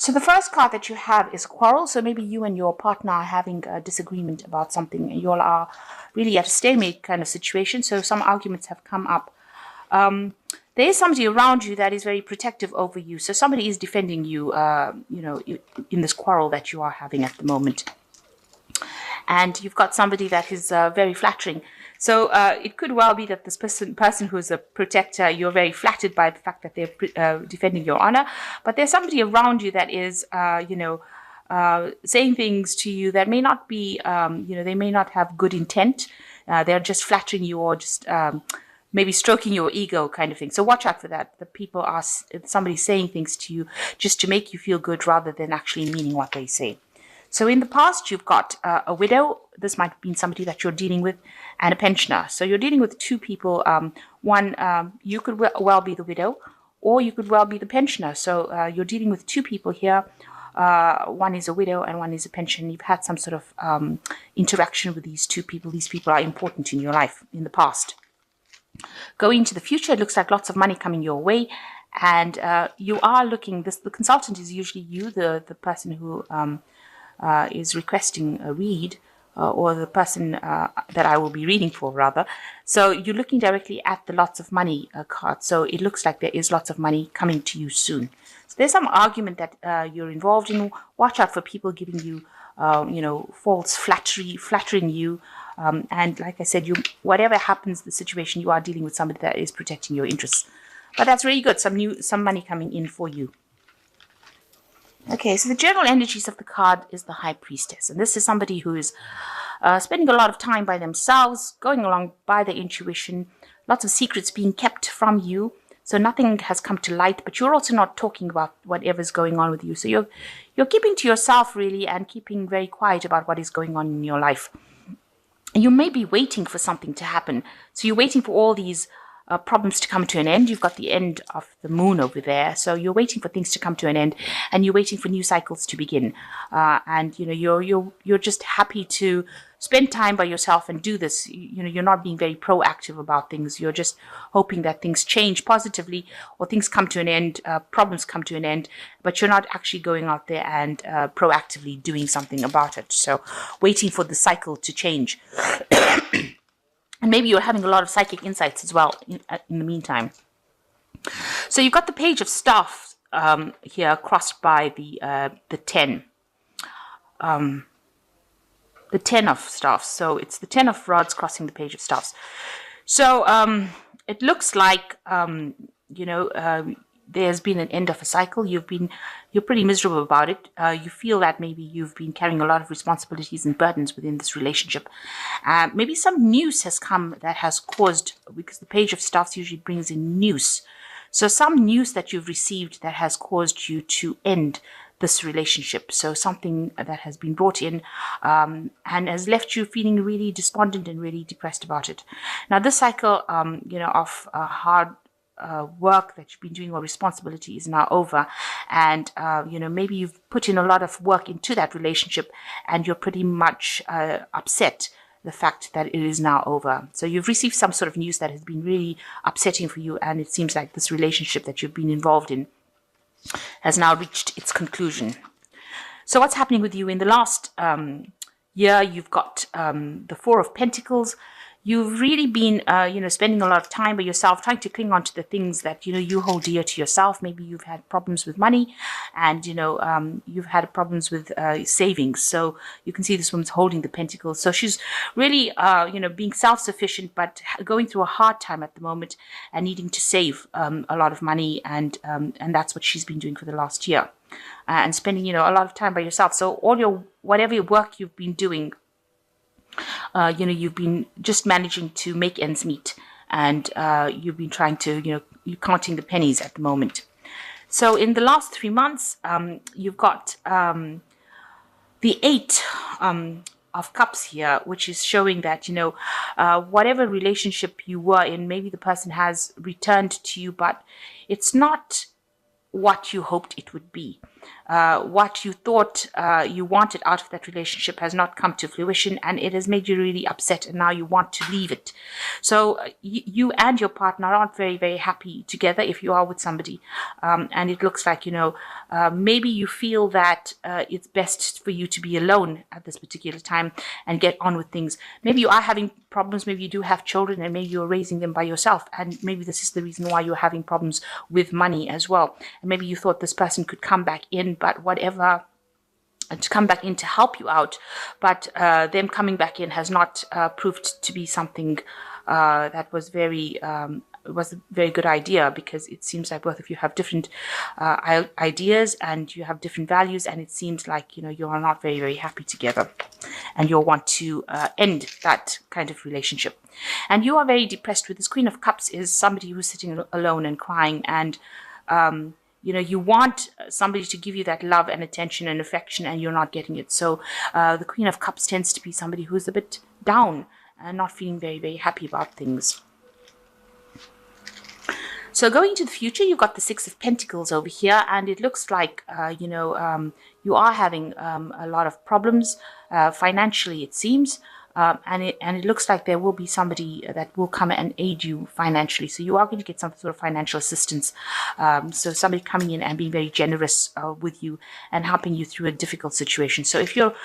So the first card that you have is quarrel. So maybe you and your partner are having a disagreement about something, and you all are really at a stalemate kind of situation. So some arguments have come up. There is somebody around you that is very protective over you. So somebody is defending you, in this quarrel that you are having at the moment. And you've got somebody that is very flattering. So it could well be that this person who's a protector, you're very flattered by the fact that they're defending your honor. But there's somebody around you that is, saying things to you that may not be, they may not have good intent. They're just flattering you, or just maybe stroking your ego kind of thing. So watch out for that. The people are somebody saying things to you just to make you feel good rather than actually meaning what they say. So in the past, you've got a widow. This might have been somebody that you're dealing with, and a pensioner. So you're dealing with two people. One, you could well be the widow, or you could well be the pensioner. So you're dealing with two people here. One is a widow and one is a pensioner. You've had some sort of interaction with these two people. These people are important in your life in the past. Going into the future, it looks like lots of money coming your way. And you are looking, the consultant is usually you, the person who is requesting a read, or the person that I will be reading for, rather. So you're looking directly at the lots of money card. So it looks like there is lots of money coming to you soon. So there's some argument that you're involved in. Watch out for people giving you, false flattering you. And like I said, whatever happens, the situation, you are dealing with somebody that is protecting your interests. But that's really good. Some money coming in for you. Okay, so the general energies of the card is the High Priestess. And this is somebody who is spending a lot of time by themselves, going along by their intuition, lots of secrets being kept from you. So nothing has come to light, but you're also not talking about whatever's going on with you. So you're keeping to yourself, really, and keeping very quiet about what is going on in your life. And you may be waiting for something to happen. So you're waiting for all these problems to come to an end. You've got the end of the moon over there, so you're waiting for things to come to an end, and you're waiting for new cycles to begin. And you're just happy to spend time by yourself and do this. You're not being very proactive about things. You're just hoping that things change positively, or things come to an end, problems come to an end, but you're not actually going out there and proactively doing something about it. So waiting for the cycle to change. And maybe you're having a lot of psychic insights as well in the meantime. So you've got the Page of Staff here crossed by the 10. The 10 of Staffs. So it's the 10 of Rods crossing the Page of Staffs. So it looks like, there's been an end of a cycle. You're pretty miserable about it. You feel that maybe you've been carrying a lot of responsibilities and burdens within this relationship. Maybe some news has come that has caused, because the Page of Staffs usually brings in news. So some news that you've received that has caused you to end this relationship. So something that has been brought in and has left you feeling really despondent and really depressed about it. Now this cycle, of hard work that you've been doing, or responsibility, is now over, and maybe you've put in a lot of work into that relationship, and you're pretty much upset the fact that it is now over. So you've received some sort of news that has been really upsetting for you, and it seems like this relationship that you've been involved in has now reached its conclusion. So what's happening with you in the last year? You've got the Four of Pentacles. You've really been, spending a lot of time by yourself, trying to cling on to the things that, you hold dear to yourself. Maybe you've had problems with money, and, you've had problems with savings. So you can see this woman's holding the pentacles. So she's really, being self-sufficient, but going through a hard time at the moment and needing to save a lot of money. And that's what she's been doing for the last year, and spending, a lot of time by yourself. So whatever work you've been doing, you've been just managing to make ends meet, and you've been trying to, you're counting the pennies at the moment. So in the last 3 months, you've got the 8 of Cups here, which is showing that, whatever relationship you were in, maybe the person has returned to you, but it's not what you hoped it would be. What you thought you wanted out of that relationship has not come to fruition, and it has made you really upset, and now you want to leave it. So you and your partner aren't very, very happy together if you are with somebody. And it looks like, maybe you feel that it's best for you to be alone at this particular time and get on with things. Maybe you are having problems, maybe you do have children, and maybe you're raising them by yourself, and maybe this is the reason why you're having problems with money as well. And maybe you thought this person could come back in, but whatever, to come back in to help you out, but them coming back in has not proved to be something that was was a very good idea, because it seems like both of you have different ideas and you have different values, and it seems like you are not very, very happy together, and you'll want to end that kind of relationship. And you are very depressed. With this Queen of Cups is somebody who's sitting alone and crying, and you want somebody to give you that love and attention and affection, and you're not getting it. So the Queen of Cups tends to be somebody who's a bit down and not feeling very, very happy about things. So going into the future, you've got the Six of Pentacles over here, and it looks like, you are having a lot of problems financially, it seems. And it looks like there will be somebody that will come and aid you financially. So you are going to get some sort of financial assistance. So somebody coming in and being very generous with you and helping you through a difficult situation. So if you're,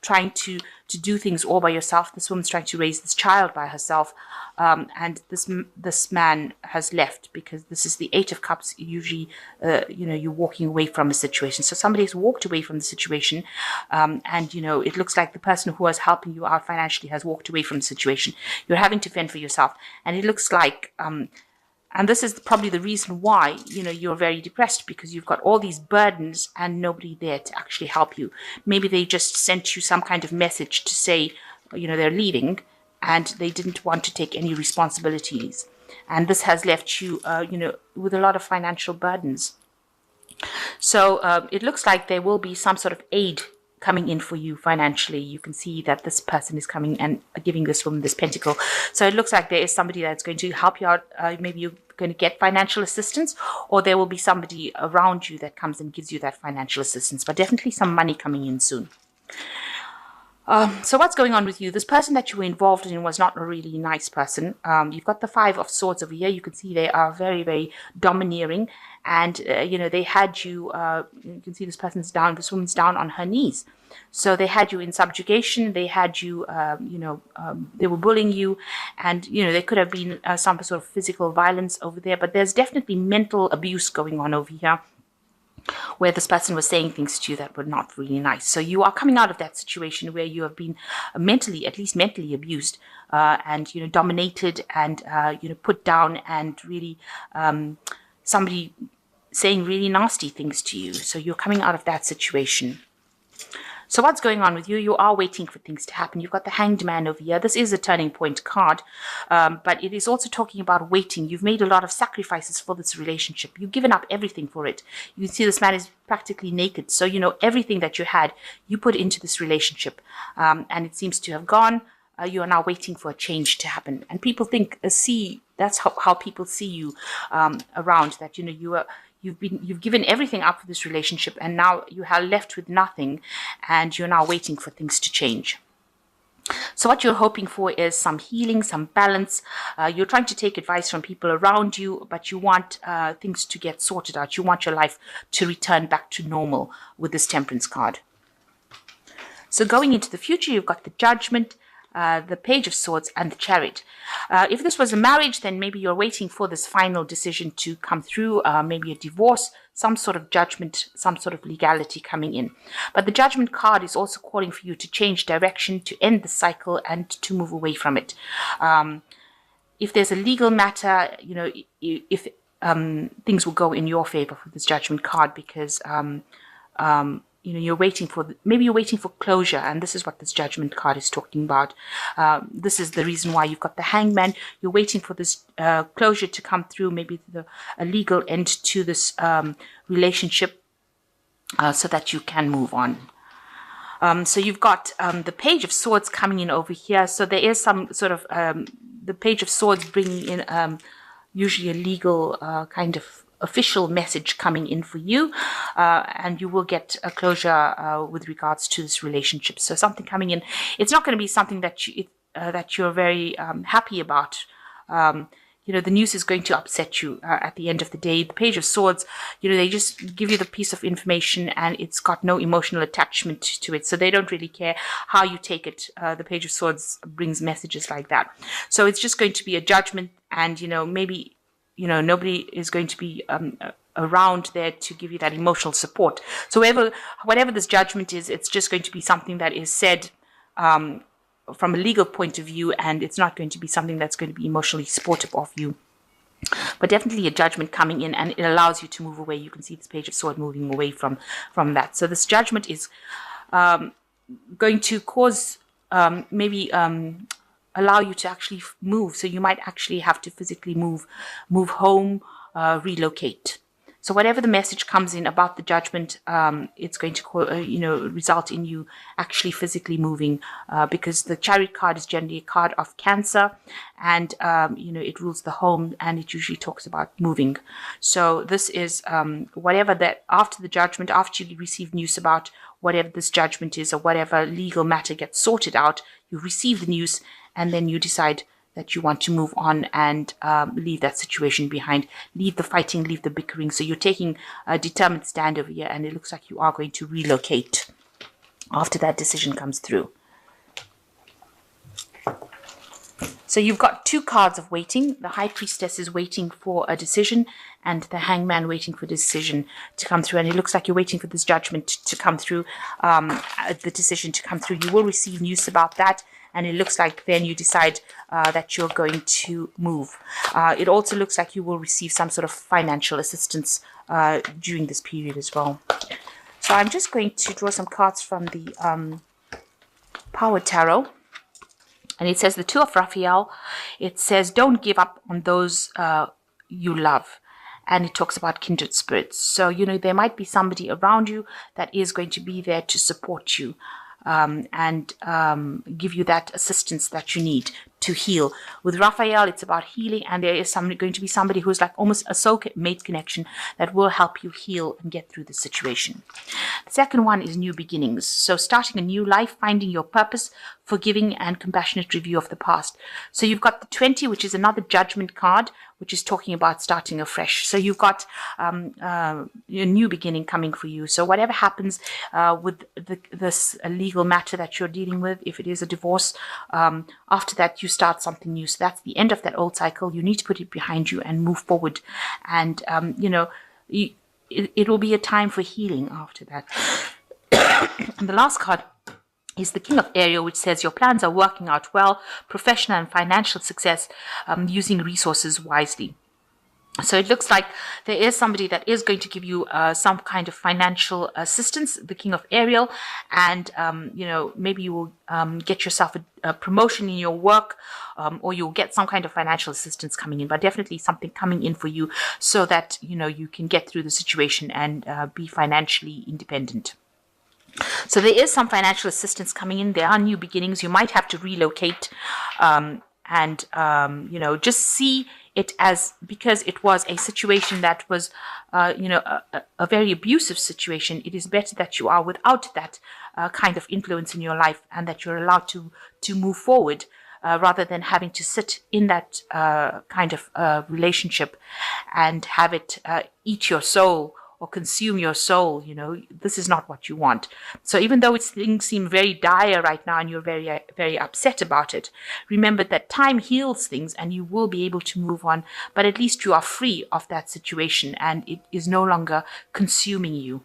trying to do things all by yourself, this woman's trying to raise this child by herself, and this man has left, because this is the Eight of Cups. Usually, you're walking away from a situation. So somebody has walked away from the situation, and it looks like the person who was helping you out financially has walked away from the situation. You're having to fend for yourself, and it looks like, and this is probably the reason why you're very depressed, because you've got all these burdens and nobody there to actually help you. Maybe they just sent you some kind of message to say they're leaving, and they didn't want to take any responsibilities, and this has left you with a lot of financial burdens. So it looks like there will be some sort of aid coming in for you financially. You can see that this person is coming and giving this woman this pentacle. So it looks like there is somebody that's going to help you out. Maybe you're going to get financial assistance, or there will be somebody around you that comes and gives you that financial assistance, but definitely some money coming in soon. So what's going on with you? This person that you were involved in was not a really nice person. You've got the Five of Swords over here. You can see they are very, very domineering, and they had you. You can see this person's down. This woman's down on her knees. So they had you in subjugation. They had you. They were bullying you, and there could have been some sort of physical violence over there. But there's definitely mental abuse going on over here, where this person was saying things to you that were not really nice. So you are coming out of that situation where you have been at least mentally abused, and dominated, and put down, and really somebody saying really nasty things to you. So you're coming out of that situation. So what's going on with you? You are waiting for things to happen. You've got the Hanged Man over here. This is a turning point card, but it is also talking about waiting. You've made a lot of sacrifices for this relationship. You've given up everything for it. You can see this man is practically naked. So, everything that you had, you put into this relationship, and it seems to have gone. You are now waiting for a change to happen. And people that's how people see you around, that, you've given everything up for this relationship, and now you are left with nothing, and you're now waiting for things to change. So what you're hoping for is some healing, some balance. You're trying to take advice from people around you, but you want things to get sorted out. You want your life to return back to normal with this Temperance card. So going into the future, you've got the Judgment, the Page of Swords, and the Chariot. If this was a marriage, then maybe you're waiting for this final decision to come through, maybe a divorce, some sort of judgment, some sort of legality coming in. But the Judgment card is also calling for you to change direction, to end the cycle, and to move away from it. If there's a legal matter, if things will go in your favor for this Judgment card, because you're waiting for closure, and this is what this Judgment card is talking about. This is the reason why you've got the Hangman. You're waiting for this closure to come through, maybe a legal end to this relationship, so that you can move on. So you've got the Page of Swords coming in over here. So there is some sort of the Page of Swords bringing in usually a legal kind of official message coming in for you, and you will get a closure with regards to this relationship. So something coming in, it's not going to be something that you're very happy about. The news is going to upset you at the end of the day. The Page of Swords, they just give you the piece of information and it's got no emotional attachment to it. So they don't really care how you take it. The Page of Swords brings messages like that. So it's just going to be a judgment, and, maybe, nobody is going to be around there to give you that emotional support. So whatever this judgment is, it's just going to be something that is said from a legal point of view, and it's not going to be something that's going to be emotionally supportive of you. But definitely a judgment coming in, and it allows you to move away. You can see this Page of Swords moving away from that. So this judgment is going to cause maybe allow you to actually move. So you might actually have to physically move home, relocate. So whatever the message comes in about the judgment, it's going to result in you actually physically moving, because the Chariot card is generally a card of Cancer, and it rules the home, and it usually talks about moving. So this is whatever that, after the judgment, after you receive news about whatever this judgment is or whatever legal matter gets sorted out, you receive the news, and then you decide that you want to move on and leave that situation behind, leave the fighting, leave the bickering. So you're taking a determined stand over here, and it looks like you are going to relocate after that decision comes through. So you've got two cards of waiting. The High Priestess is waiting for a decision, and the Hangman waiting for a decision to come through. And it looks like you're waiting for this judgment to come through, the decision to come through. You will receive news about that, and it looks like then you decide that you're going to move. It also looks like you will receive some sort of financial assistance during this period as well. So I'm just going to draw some cards from the Power Tarot. And it says the Two of Raphael. It says, don't give up on those you love. And it talks about kindred spirits. So, there might be somebody around you that is going to be there to support you and give you that assistance that you need to heal. With Raphael, it's about healing, and there is going to be somebody who's like almost a soulmate connection that will help you heal and get through the situation. The second one is new beginnings. So starting a new life, finding your purpose, forgiving and compassionate review of the past. So you've got the 20, which is another judgment card, which is talking about starting afresh. So you've got a new beginning coming for you. So whatever happens with this legal matter that you're dealing with, if it is a divorce, after that you start something new. So that's the end of that old cycle. You need to put it behind you and move forward. And, it will be a time for healing after that. And the last card is the King of Ariel, which says your plans are working out well, professional and financial success, using resources wisely. So it looks like there is somebody that is going to give you some kind of financial assistance, the King of Ariel, and maybe you will get yourself a promotion in your work, or you'll get some kind of financial assistance coming in, but definitely something coming in for you so that you can get through the situation and be financially independent. So there is some financial assistance coming in. There are new beginnings. You might have to relocate, and just see it as, because it was a situation that was, a very abusive situation. It is better that you are without that kind of influence in your life, and that you're allowed to move forward, rather than having to sit in that kind of relationship and have it eat your soul or consume your soul. This is not what you want. So even though things seem very dire right now and you're very, very upset about it, remember that time heals things and you will be able to move on, but at least you are free of that situation and it is no longer consuming you.